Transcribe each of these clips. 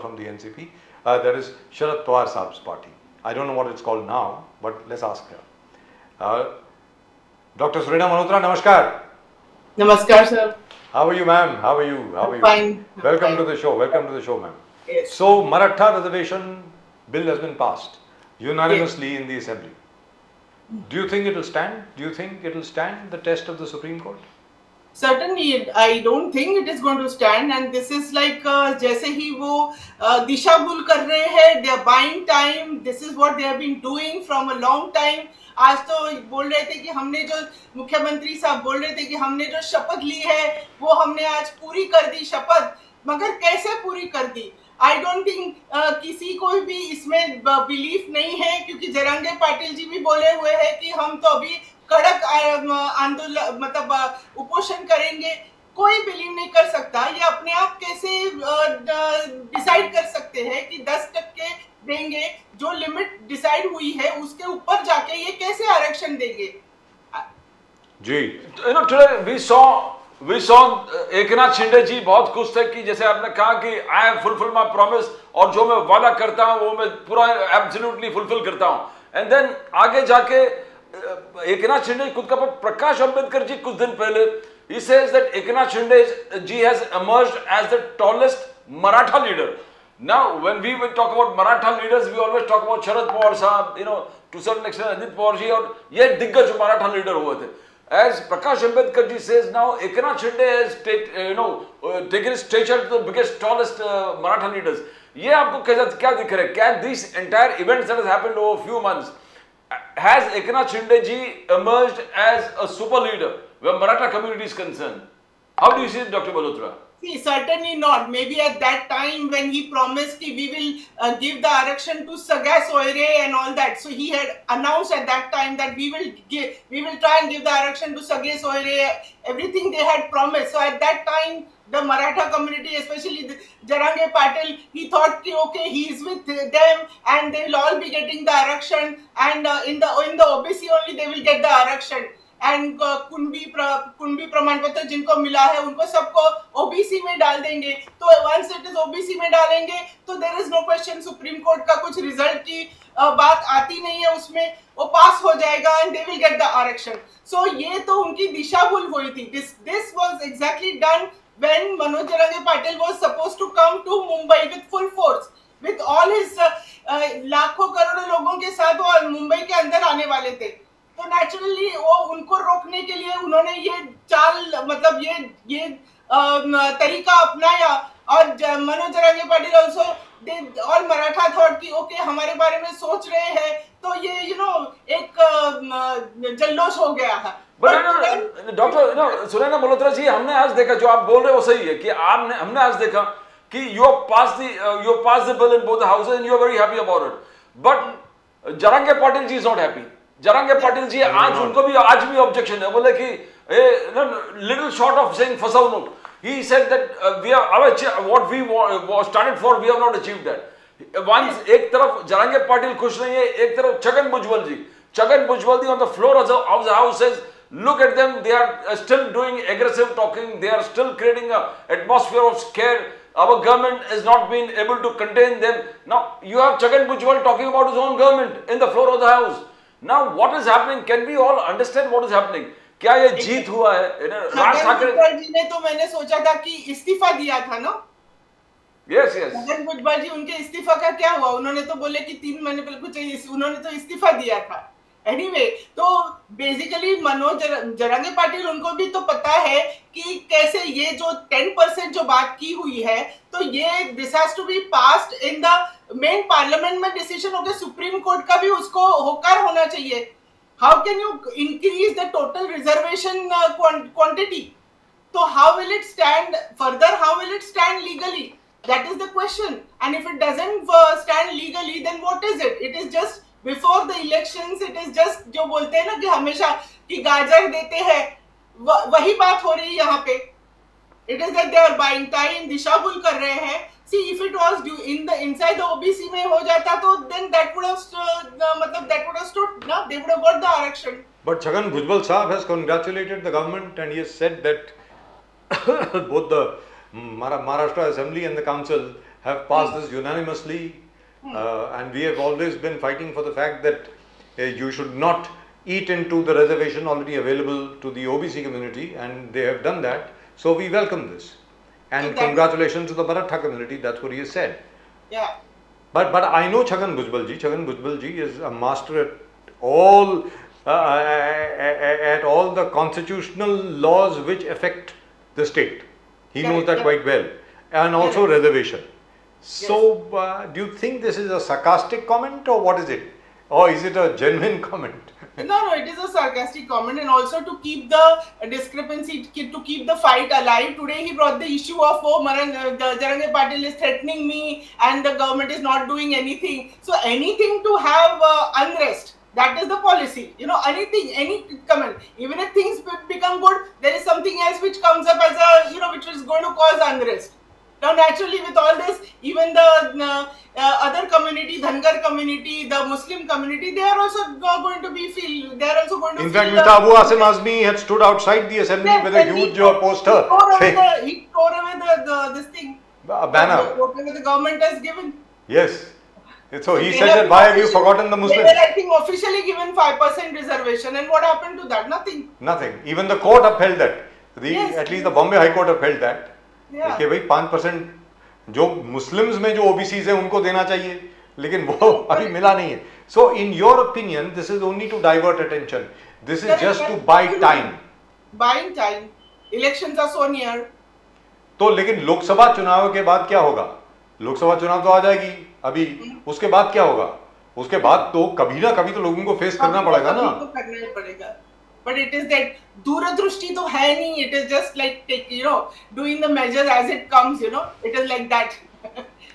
from the NCP. That is Sharad Pawar Saab's party. I don't know what it's called now, but let's ask her. Dr. Surena Malhotra, namaskar. Namaskar, sir. How are you, ma'am? How are you? How are you? Fine. Welcome to the show. Welcome to the show, ma'am. Yes. So, Maratha Reservation bill has been passed unanimously in the Assembly. Do you think it will stand? Do you think it will stand the test of the Supreme Court? Certainly, I don't think it is going to stand, and this is like जैसे ही वो दिशा भूल कर रहे हैं, they are buying time. This is what they have been doing from a long time. आज तो बोल रहे थे कि हमने जो मुख्यमंत्री साहब बोल रहे थे कि हमने जो शपथ ली है वो हमने आज पूरी कर दी शपथ, मगर कैसे पूरी कर दी? आई डोंट थिंक किसी को भी इसमें बिलीफ नहीं है, क्योंकि जरांगे पाटिल जी भी बोले हुए हैं कि हम तो अभी कड़क आंदोलन मतलब उपोषण करेंगे. कोई बिलीव नहीं कर सकता. ये अपने आप कैसे डिसाइड कर सकते हैं कि 10% देंगे? जो लिमिट डिसाइड हुई है उसके ऊपर जाके ये कैसे आरक्षण देंगे? जी, today we saw Eknath Shinde जी बहुत खुश थे कि जैसे आपने कहा कि I have fulfil my promise, और जो मैं वादा करता हूं वो मैं पूरा एब्सोल्युटली फुलफिल करता हूं. एंड देन आगे जाके एकनाथ शिंदे खुद का प्रकाश अंबेडकर जी कुछ दिन पहले he says that Eknath Shinde ji has emerged as the tallest Maratha leader. Now when we will talk about Maratha leaders, we always talk about Sharad Pawar sahab, to certain extent Ajit Pawar ji, और ये दिग्गज Maratha leader हुए थे. As Prakash Ambedkar ji says, now Eknath Shinde has taken his stature to the biggest, tallest Maratha leaders. ये आपको क्या दिख रहा है? Can these entire events that has happened over a few months, has Eknath Shinde ji emerged as a super leader where Maratha community is concerned? How do you see it, Dr. Malhotra? See, certainly not. Maybe at that time when he promised that we will give the Arakshan to Sagai Soire and all that. So he had announced at that time that we will try and give the Arakshan to Sagai Soire. Everything they had promised. So at that time, the Maratha community, especially the Jarange Patil, he thought, okay, he is with them and they will all be getting the Arakshan, and in the OBC only they will get the Arakshan. And Kunbi प्रमाण पत्र जिनको मिला है उनको सबको OBC में डाल देंगे. तो वंस इट इज ओबीसी में डालेंगे तो there is no question. Supreme court का कुछ रिजल्ट की बात आती नहीं है उसमें, वो पास हो जाएगा and they will get the aarakshan. So ये तो उनकी दिशा भूल हुई थी. This was exactly done when Manoj Jarange Patil was supposed to come to Mumbai with full force, with all his लाखों करोड़ों लोगों के साथ वो मुंबई के अंदर आने वाले थे. तो नेचुरली वो उनको रोकने के लिए उन्होंने ये चाल मतलब ये तरीका अपनाया. और Manoj Jarange Patil also all Maratha thought कि ओके हमारे बारे में सोच रहे हैं, तो ये एक जल्लोश हो गया है. डॉक्टर सुरेना मल्होत्रा जी, हमने आज देखा जो आप बोल रहे हो सही है कि हमने आज देखा कि you pass the bill in both the houses and you are very happy about it. But Jarange Patil ji is not happy. Jarange Patil ji आज उनको भी आज भी ऑब्जेक्शन है. बोले कि लिटिल शॉर्ट ऑफ सेइंग फसाउनुक, he said that we are what we started for, we have not achieved that. Once एक तरफ जरांगे पाटिल खुश नहीं है, एक तरफ Chhagan Bhujbal ji on the floor of the house says look at them, they are still doing aggressive talking, they are still creating a atmosphere of scare. Our government has not been able to contain them. Now you have Chhagan Bhujbal talking about his own government in the floor of the house. Now what is happening? Can we all understand what is happening? क्या ये जीत हुआ है? राज ठाकरे जी ने तो मैंने सोचा था कि इस्तीफा दिया था ना. Yes. छगन भुजबल जी, उनके इस्तीफा का क्या हुआ? उन्होंने तो बोले कि 3 महीने पहले कुछ उन्होंने तो इस्तीफा दिया था. एनीवे, तो बेसिकली मनोज जरांगे पाटिल उनको भी तो पता है कि कैसे ये जो 10% जो बात की हुई है, तो ये this has to be passed in the main parliament में डिसीजन होकर सुप्रीम कोर्ट का भी उसको होकर होना चाहिए. How can you increase the total reservation quantity? तो how will it stand further? How will it stand legally? That is the question. And if it doesn't stand legally then what is it? It is just before the elections, it is just जो बोलते हैं ना कि हमेशा कि गाजर देते हैं, वही बात हो रही है यहाँ पे. It is that they are buying time, दिशा भूल कर रहे हैं. See, if it was inside the OBC में हो जाता तो then that would have stood, no, they would have got the Arakshan. But Chhagan Bhujbal Sahab has congratulated the government and he has said that both the Maharashtra Assembly and the Council have passed this unanimously, and we have always been fighting for the fact that you should not eat into the reservation already available to the OBC community, and they have done that. So we welcome this, and Exactly. congratulations to the Maratha community. That's what he has said. Yeah. But I know Chhagan Bhujbal ji. Chhagan Bhujbal ji is a master at all the constitutional laws which affect the state. He knows that quite well, and also reservation. So, do you think this is a sarcastic comment, or what is it, or is it a genuine comment? No, it is a sarcastic comment, and also to keep the discrepancy, to keep the fight alive. Today he brought the issue of Jarange Patil is threatening me, and the government is not doing anything. So anything to have unrest. That is the policy. Anything, any comment. Even if things become good, there is something else which comes up as a, which is going to cause unrest. Now, naturally, with all this, even the other community, Dhangar community, the Muslim community, they are also going to they are also going to In fact, Mr. Abu Asim Azmi had stood outside the assembly with a huge poster. He tore away this thing. A banner. Whatever the government has given. Yes. So he said that, why have you forgotten the Muslims? They were, I think, officially given 5% reservation, and what happened to that? Nothing. Nothing. Even the court upheld that. Yes. At least the Bombay High Court upheld that. Yeah. कि भाई 5% जो Muslims में जो OBCs हैं उनको देना चाहिए, लेकिन वो अभी मिला नहीं है. So in your opinion, this is only to divert attention. This is just to buy time. Buying time. Elections are so near. तो लेकिन लोकसभा चुनाव के बाद क्या होगा? लोकसभा चुनाव तो आ जाएगी अभी, उसके बाद क्या होगा? उसके बाद तो कभी ना कभी तो लोगों को फेस करना पड़ेगा ना. करना ही पड़ेगा. But it is that दूरदृष्टि तो है नहीं. It is just like doing the measures as it comes. It is like that.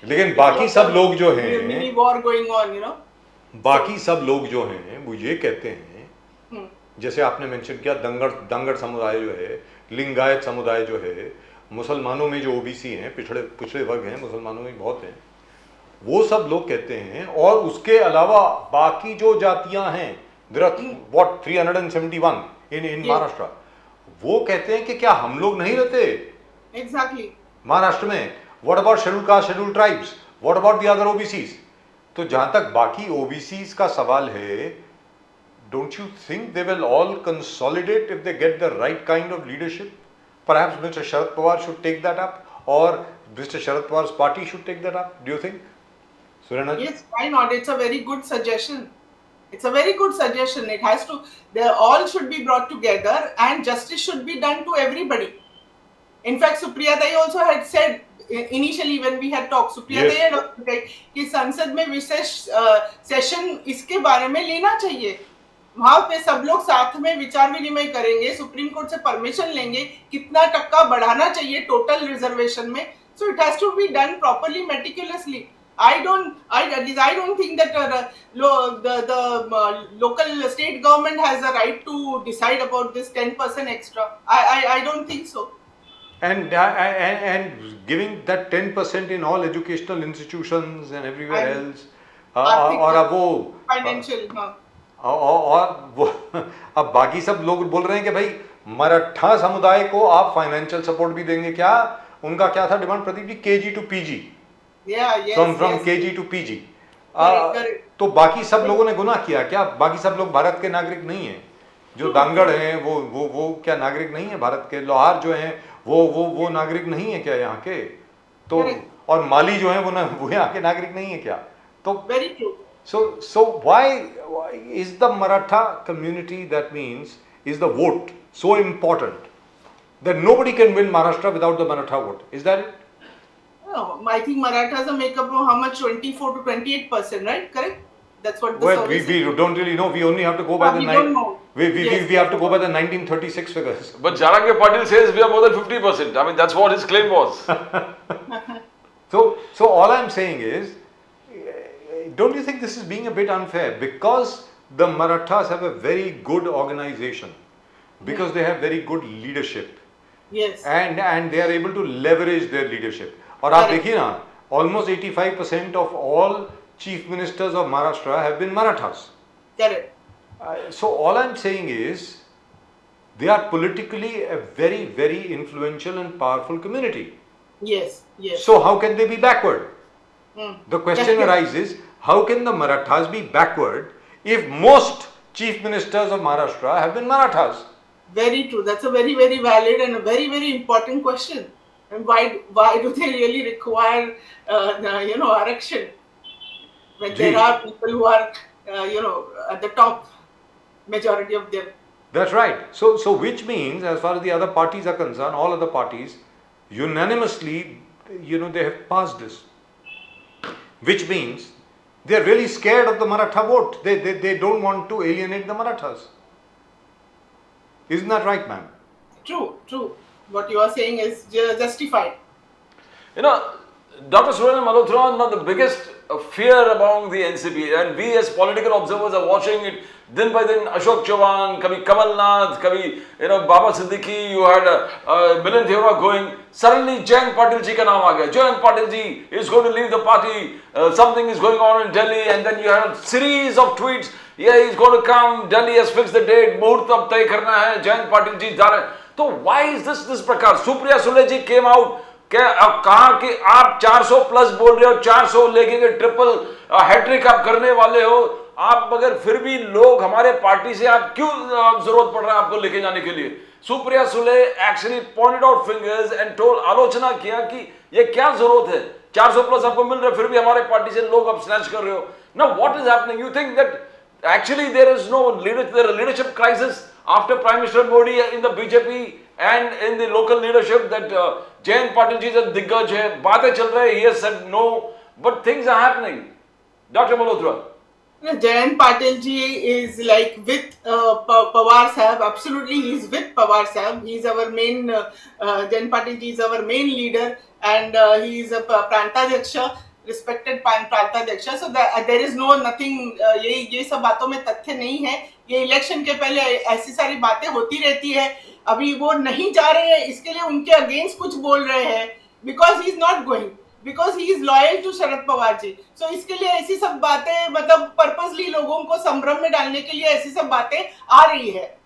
लेकिन बाकी सब लोग जो हैं, mini war going on. बाकी सब लोग जो हैं वो ये कहते हैं, जैसे आपने मेंशन किया दंगड़ समुदाय जो है, लिंगायत समुदाय जो है, मुसलमानों में जो ओबीसी हैं, पिछड़े वर्ग हैं, मुसलमानों में बहुत हैं, वो सब लोग कहते हैं, और उसके अलावा बाकी जो जातियां हैं, there are what 371 in Maharashtra, वो कहते हैं कि क्या हम लोग नहीं रहते Exactly. महाराष्ट्र में? What about scheduled caste, scheduled tribes? What about the other OBCs? तो जहां तक बाकी OBCs का सवाल है, don't you think they will all consolidate if they get the right kind of leadership? Perhaps Mr. Sharad Pawar should take that up, or Mr. Sharad Pawar's party should take that up. Do you think? Surena ji? Yes, why not? It's a very good suggestion. It's a very good suggestion. It has to, they all should be brought together, and justice should be done to everybody. In fact, Supriya Dai also had said initially when we had talked, Supriya Dai had also said कि संसद में विशेष session इसके बारे में लेना चाहिए. वहां पे सब लोग साथ में विचार विनिमय करेंगे, सुप्रीम कोर्ट से परमिशन लेंगे, कितना टक्का बढ़ाना चाहिए टोटल रिजर्वेशन में. So it has to be done properly, meticulously. I don't think that the local state government has a right to decide about this 10% extra. I don't think so. And giving that 10% in all educational institutions and everywhere else, और अब वो financial, और वो अब बाकी सब लोग बोल रहे हैं कि भाई मराठा समुदाय को आप फाइनेंशियल सपोर्ट भी देंगे क्या? उनका क्या था demand Pradeep ji? KG to PG. From KG to PG. तो बाकी सब लोगों ने गुनाह किया क्या? बाकी सब लोग भारत के नागरिक नहीं हैं? जो दांगड़ हैं वो क्या नागरिक नहीं है भारत के? लोहार जो हैं वो नागरिक नहीं है क्या यहाँ के? तो और माली जो हैं वो यहाँ के नागरिक नहीं है क्या? तो very true. So why is the Maratha community, that means is the vote so important that nobody can win Maharashtra without the Maratha vote? Is that it? No, I think Marathas are make up of how much? 24 to 28%, right? Correct? That's what the Well, we don't really know. We only have to go by we don't know. We have to go by the 1936 figures. But Jarange Patil says we are more than 50%. I mean, that's what his claim was. So all I'm saying is, don't you think this is being a bit unfair? Because the Marathas have a very good organization, because they have very good leadership. Yes. And they are able to leverage their leadership. और आप देखिए ना, almost 85% of all chief ministers of Maharashtra have been Marathas. Correct. So all I'm saying is, they are politically a very, very influential and powerful community. Yes. So how can they be backward? The question arises, how can the Marathas be backward if most chief ministers of Maharashtra have been Marathas? Very true. That's a very, very valid and a very, very important question. And why do they really require, Arakshan when there are people who are, at the top, majority of them. That's right. So which means, as far as the other parties are concerned, all other parties unanimously, they have passed this. Which means they are really scared of the Maratha vote. They don't want to alienate the Marathas. Isn't that right, ma'am? True. What you are saying is justified. Dr. Surendra Malhotra, now the biggest fear among the NCP, and we as political observers are watching it दिन by दिन. Ashok Chauhan, कभी Kamalnath, कभी Baba Siddiqui, you had Milind Deora going. Suddenly Jayant Patil ji का नाम आ गया. Jayant Patil ji is going to leave the party. Something is going on in Delhi, and then you had a series of tweets. Yeah, he's going to come. Delhi has fixed the date. मुहूर्त अब तय करना है. Jayant Patil ji जा रहे हैं. तो why is this प्रकार? Supriya Sule ji came out. कहा कि आप 400 प्लस बोल रहे हो, 400 लेके ट्रिपल हैट्रिक आप करने वाले हो, आप मगर फिर भी लोग हमारे पार्टी से आप क्यों जरूरत पड़ रहा है आपको लेके जाने के लिए? Supriya Sule actually pointed out fingers and told, आलोचना किया कि ये क्या जरूरत है, 400 प्लस आपको मिल रहा है फिर भी हमारे पार्टी से लोग आप स्नैच कर रहे हो. Now what is happening? You think that actually there is no leadership crisis after Prime Minister Modi in the BJP and in the local leadership that Jayant Patil ji is a diggaj hai, baatein chal rahe, he has said no, but things are happening. Dr. Malhotra. Jayant Patil ji is like with Pawar Sahab. Absolutely, he is with Pawar Sahab. He is our main, Jayant Patil ji is our main leader, and he is a Prantadhyaksha, respected Prantadhyaksha. So there is nothing, ये सब बातों में तथ्य नहीं है. ये election के पहले ऐसी सारी बातें होती रहती है. अभी वो नहीं जा रहे हैं, इसके लिए उनके अगेंस्ट कुछ बोल रहे हैं, because he is not going, because he is loyal to Sharad Pawar ji. So इसके लिए ऐसी सब बातें, मतलब पर्पसली लोगों को संभ्रम में डालने के लिए ऐसी सब बातें आ रही है.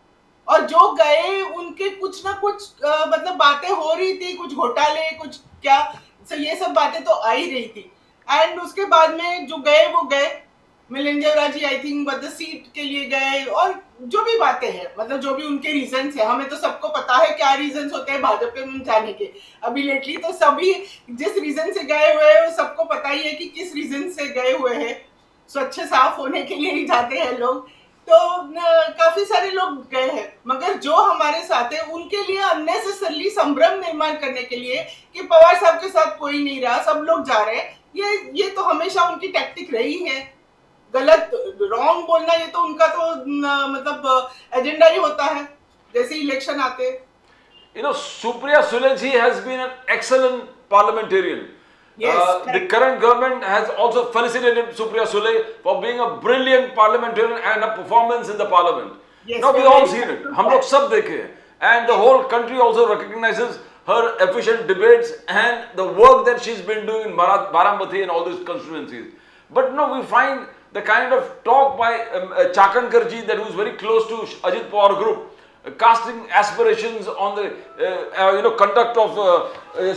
और जो गए उनके कुछ ना कुछ मतलब बातें हो रही थी, कुछ घोटाले, कुछ क्या, सो ये सब बातें तो आ ही रही थी. एंड उसके बाद में जो गए वो गए. मिलिंद देवरा जी आई थिंक बद सीट के लिए गए, और जो भी बातें हैं, मतलब जो भी उनके रीजंस है, हमें तो सबको पता है क्या रीजंस होते हैं भाजपा में जाने के. अभी लेटली तो सभी जिस रीजन से गए हुए हैं वो सबको पता ही है कि किस रीजन से गए हुए हैं. स्वच्छ साफ होने के लिए ही जाते हैं लोग. तो काफी सारे लोग गए हैं, मगर जो हमारे साथ है उनके लिए अननेसेसरली संभ्रम निर्माण करने के लिए कि पवार साहब के साथ कोई नहीं रहा, सब लोग जा रहे हैं, ये तो हमेशा उनकी टैक्टिक रही है. गलत रॉन्ग बोलना ये तो उनका तो मतलब एजेंडा ही होता है जैसे इलेक्शन आते. Supriya Sule ji has been an excellent parliamentarian. Yes, the current government has also felicitated Supriya Sule for being a brilliant parliamentarian and a performance in the parliament. Yes, now we all seen it. हम लोग सब देखे हैं. And the whole country also recognizes her efficient debates and the work that she's been doing in Baramati and all these constituencies. But now we find the kind of talk by Chakankar ji, that was very close to Ajit Pawar group, casting aspirations on the conduct of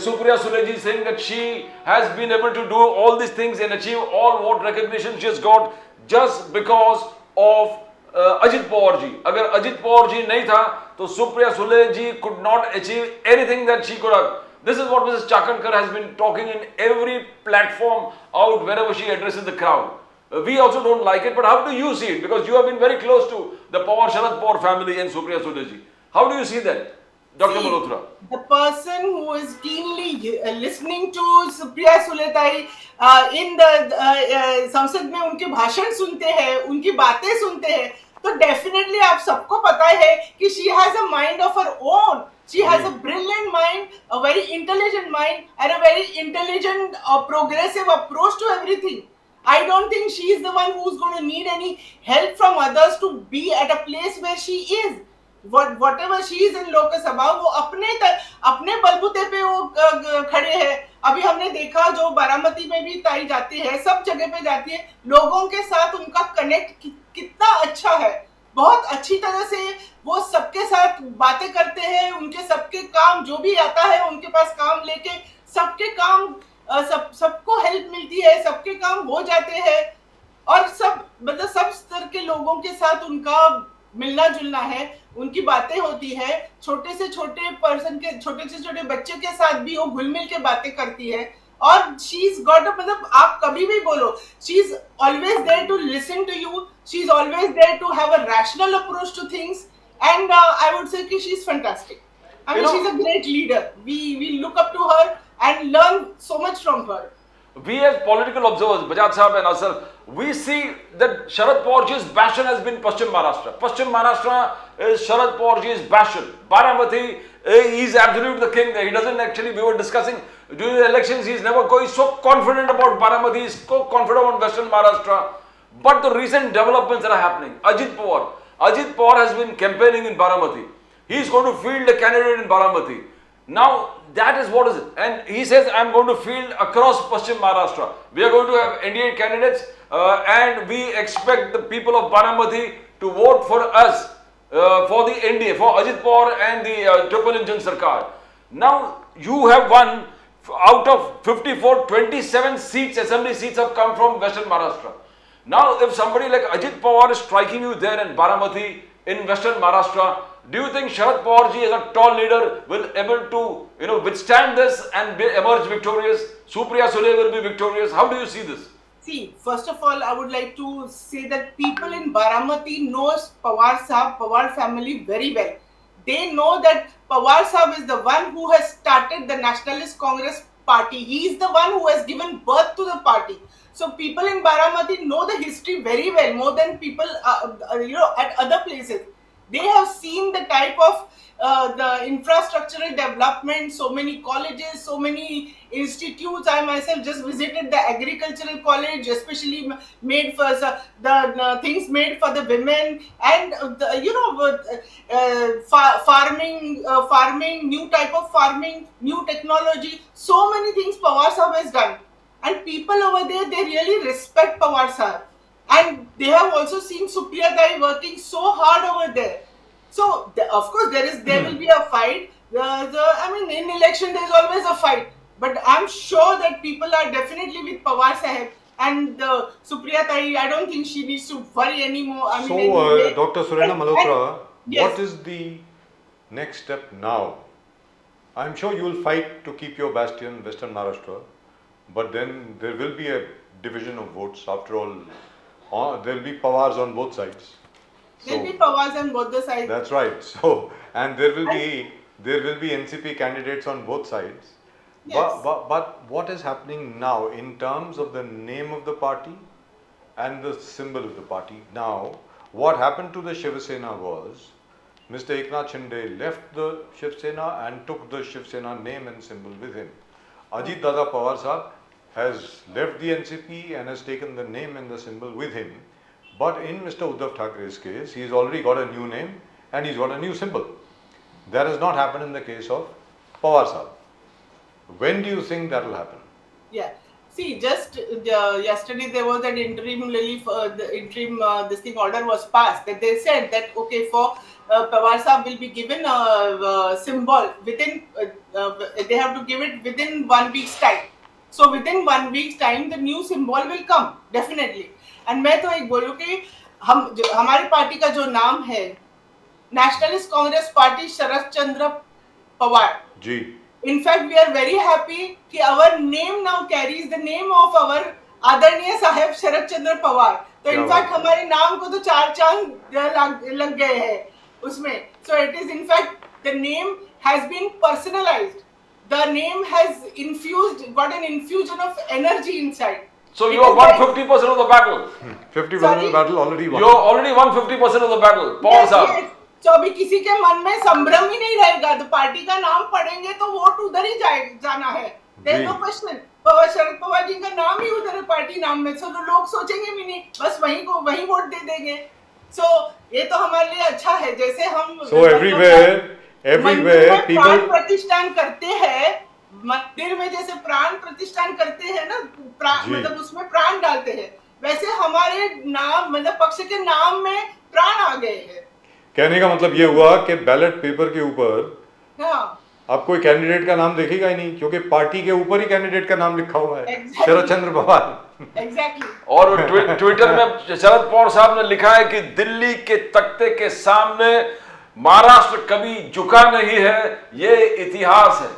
Supriya Sule ji, saying that she has been able to do all these things and achieve all what recognition she has got just because of Ajit Pawar ji. Agar Ajit Pawar ji nahi tha, to Supriya Sule ji could not achieve anything that she could have. This is what Mrs. Chakankar has been talking in every platform out wherever she addresses the crowd. We also don't like it, but how do you see it? Because you have been very close to the Pawar Sharad Pawar family and Supriya Sule ji. How do you see that, Dr. Malhotra? The person who is keenly listening to Supriya Sule ताई in the संसद में उनके भाषण सुनते हैं, उनकी बातें सुनते हैं, तो definitely आप सबको पता है कि she has a mind of her own. She has a brilliant mind, a very intelligent mind, and a very intelligent, progressive approach to everything. I don't think she is the one who's going to need any help from others to be at a place where she is. Whatever she is in Lok Sabha, वो अपने बलबूते पे वो खड़े हैं. अभी हमने देखा जो बारामती में भी ताई जाती है, सब जगह पे जाती है, लोगों के साथ उनका कनेक्ट कितना अच्छा है. बहुत अच्छी तरह से वो सबके साथ बातें करते हैं, उनके सबके काम जो भी आता है उनके पास काम लेके सबके काम सबको हेल्प मिलती है, सबके काम हो जाते हैं, और सब मतलब सब स्तर के लोगों के साथ उनका मिलना जुलना है, उनकी बातें होती है, छोटे से छोटे पर्सन के, छोटे से छोटे बच्चे के साथ भी वो घुल मिल के बातें करती है, और शी इज गॉट मतलब आप कभी भी बोलो, she is always there to listen to you, she is always there to have a rational approach to things, and I would say कि she is fantastic. I mean, she's a great leader. We look up to her and learn so much from her. We as political observers, Bajaj Sahab and ourselves, we see that Sharad Pawarji's passion has been Paschim Maharashtra. Paschim Maharashtra is Sharad Pawarji's passion. Baramati, he is absolute the king there. He doesn't actually, we were discussing during the elections, he's never going, he's so confident about Baramati, he's so confident about Western Maharashtra. But the recent developments that are happening, Ajit Pawar has been campaigning in Baramati. He is going to field a candidate in Baramati. Now that is what is it, and he says I am going to field across Paschim Maharashtra. We are going to have NDA candidates, and we expect the people of Baramati to vote for us for the NDA, for Ajit Pawar and the Triple Engine Sarkar. Now you have won out of 54, 27 seats, assembly seats have come from Western Maharashtra. Now if somebody like Ajit Pawar is striking you there in Baramati in Western Maharashtra, do you think Sharad Pawarji as a tall leader will able to withstand this and emerge victorious? Supriya Sule will be victorious. How do you see this? See, first of all, I would like to say that people in Baramati knows Pawar Sahab, Pawar family very well. They know that Pawar Sahab is the one who has started the Nationalist Congress party. He is the one who has given birth to the party. So people in Baramati know the history very well, more than people at other places. They have seen the type of the infrastructural development, so many colleges, so many institutes. I myself just visited the agricultural college, especially made for the things made for the women, and farming, new type of farming, new technology, so many things Pawar Sahab has done, and people over there, they really respect Pawar Sahab. And they have also seen Supriya Dai working so hard over there. So of course there will be a fight. I mean, in election there is always a fight. But I'm sure that people are definitely with Pawar Sahib, and Supriya Dai, I don't think she needs to worry anymore. I mean, so Dr. Surena Malhotra, yes. What is the next step now? I'm sure you will fight to keep your bastion, Western Maharashtra, but then there will be a division of votes. After all, there will be Pawars on both sides. There will be Pawars on both the sides. That's right. So, and there will be NCP candidates on both sides. Yes. But what is happening now in terms of the name of the party and the symbol of the party? Now, what happened to the Shiv Sena was Mr. Eknath Shinde left the Shiv Sena and took the Shiv Sena name and symbol with him. Ajit Dada Pawar Sahab has left the NCP and has taken the name and the symbol with him. But in Mr. Uddhav Thackeray's case, he's already got a new name and he's got a new symbol. That has not happened in the case of Pawar Sahab. When do you think that will happen? Yeah. See, just yesterday there was an interim relief, the interim this thing order was passed, that they said that okay, for Pawar Sahab will be given a symbol within, they have to give it within 1 week's time. So within 1 week's time, the new symbol will come, definitely. And मैं तो एक बोलूँ कि हमारी party का जो नाम है Nationalist Congress Party Sharad Chandra Pawar ji. In fact, we are very happy कि our name now carries the name of our आदरणीय साहेब शरद चंद्र पवार. तो in fact हमारे नाम को तो 4 चांद लग गए हैं उसमें. So it is in fact the name has been personalized. The name has got an infusion of energy inside. So you have won 50% of the battle. 50% of the battle already won. You have already won 50% of the battle. Pawar Sahab. Yes. तो अभी किसी के मन में संभ्रम ही नहीं रहेगा, तो पार्टी का नाम पढ़ेंगे तो वोट उधर ही जाना है. There is no question. शरद पवार जी का नाम ही उधर है पार्टी नाम में, तो लोग सोचेंगे भी नहीं, बस वहीं वोट दे देंगे. So ये तो हमारे लिए अच्छा है. जैसे हम so everywhere people प्रतिष्ठान करते हैं, मंदिर में जैसे प्राण प्रतिष्ठान करते हैं ना, मतलब उसमें प्राण डालते हैं, वैसे हमारे नाम मतलब पक्ष के नाम में प्राण आ गए हैं. कहने का मतलब ये हुआ कि बैलेट पेपर के ऊपर अब कोई कैंडिडेट का नाम देखेगा ही नहीं, क्योंकि पार्टी के ऊपर ही कैंडिडेट का नाम लिखा हुआ है, Exactly. शरद चंद्र पवार। Exactly. और ट्विटर में शरद पवार साहब ने लिखा है कि दिल्ली के तख्ते के सामने महाराष्ट्र कभी झुका नहीं है, ये इतिहास है।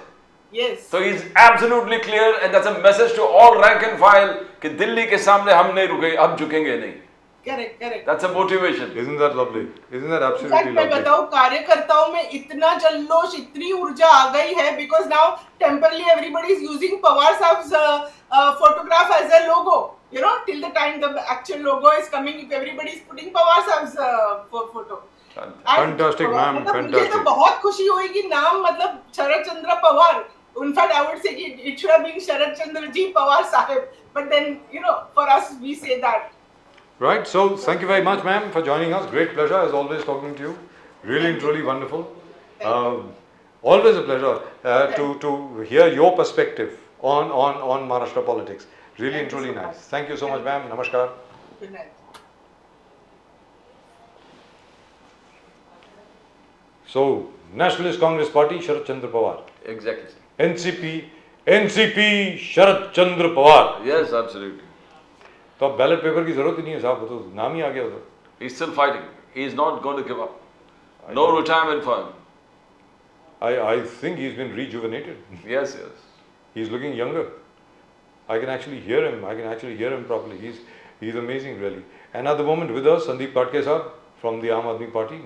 Yes. So he's absolutely clear and that's a message to all rank and file कि दिल्ली के सामने हम नहीं रुके, अब झुकेंगे नहीं। Correct, correct. That's a motivation. Isn't that lovely? Isn't that in fact absolutely मैं lovely? बताऊं, कार्यकर्ताओं में इतना जल्लोष, इतनी ऊर्जा आ गई है, because now temporarily everybody is using Pawar Saab's photograph as a logo. You know, till the time the actual logo is coming, if everybody is putting Pawar Saab's photo. Fantastic, ma'am, मतलब मुझे तो fantastic. बहुत खुशी हुई कि नाम मतलब शरद Chandra Pawar. In fact, I would say it should have been Sharad Chandra Ji Pawar Sahib. But then, you know, for us, we say that. Right, so thank you very much, ma'am, for joining us. Great pleasure, as always, talking to you. Really and truly wonderful. Always a pleasure to hear your perspective on Maharashtra politics. Really and truly nice. Thank you so much, ma'am. Namaskar. Good night. So, Nationalist Congress Party, Sharad Chandra Pawar. Exactly. NCP, Sharad Chandra Pawar. Yes, absolutely. तो अब ballot paper की जरूरत ही नहीं है साहब, वो तो नाम ही आ गया उधर। He's still fighting. He is not going to give up. No retirement for him. I think he's been rejuvenated. Yes, yes. He's looking younger. I can actually hear him. I can actually hear him properly. He's amazing, really. And at the moment with us, Sandeep Patke sahab from the Aam Aadmi Party.